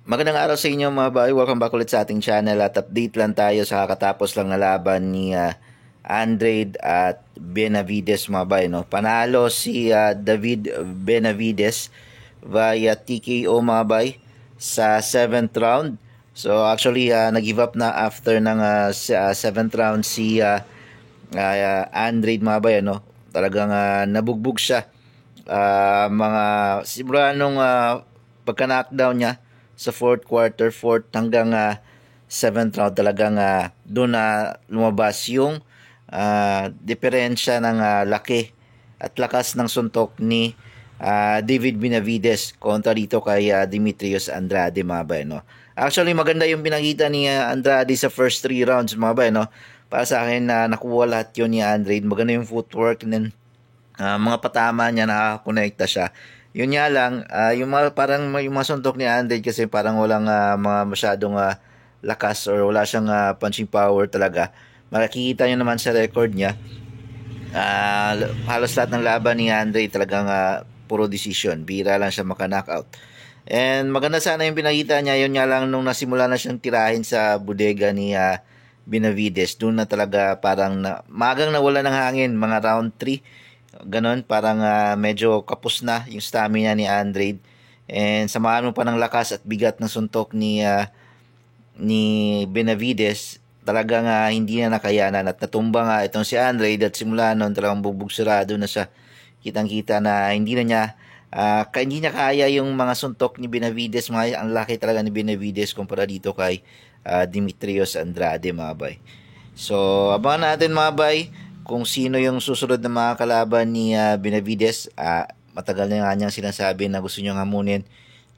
Magandang araw sa inyo mga bay. Welcome back ulit sa ating channel at update lang tayo sa kakatapos lang na laban ni Andrade at Benavides mga bay. No? Panalo si David Benavides via TKO mga bay sa 7th round. So actually nag-give up na after ng 7th round si Andrade mga bay. No? Talagang nabugbog siya. Mga simula nung pagka-knockdown niya sa 4th quarter, 4th hanggang 7th round, talagang doon na lumabas yung diferensya ng laki at lakas ng suntok ni David Benavides kontra dito kay Demetrius Andrade mga bay, no? Actually maganda yung pinakita ni Andrade sa first 3 rounds mga bay, no? Para sa akin nakuha lahat yun ni Andrade. Maganda yung footwork and then mga patama niya, nakakonekta siya. Yun nga lang, yung parang yung mga suntok ni Andrade kasi parang walang mga masyadong lakas or wala siyang punching power talaga. Makikita nyo naman sa record niya, halos lahat ng laban ni Andrade talagang puro decision. Bira lang siya maka-knockout. And maganda sana yung pinakita niya. Yun nga lang nung nasimula na siyang tirahin sa bodega ni Benavides, doon na talaga parang magang nawala ng hangin, mga round 3. Ganon, parang medyo kapos na yung stamina ni Andrade. And samahan mo pa ng lakas at bigat ng suntok ni Benavides, talagang hindi na nakayanan at natumba nga itong si Andrade at simula noon talagang bubugsirado na siya. Kitang-kita na hindi niya kaya yung mga suntok ni Benavides. Ang laki talaga ni Benavides kumpara dito kay Demetrius Andrade mga bay. So abangan natin mga bay kung sino yung susunod na mga kalaban ni Benavides. Matagal na nga niyang sinasabi na gusto niyang hamunin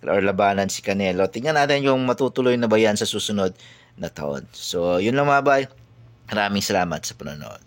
or labanan si Canelo. Tingnan natin yung matutuloy na ba yan sa susunod na taon. So, yun lang mga bay. Maraming salamat sa panonood.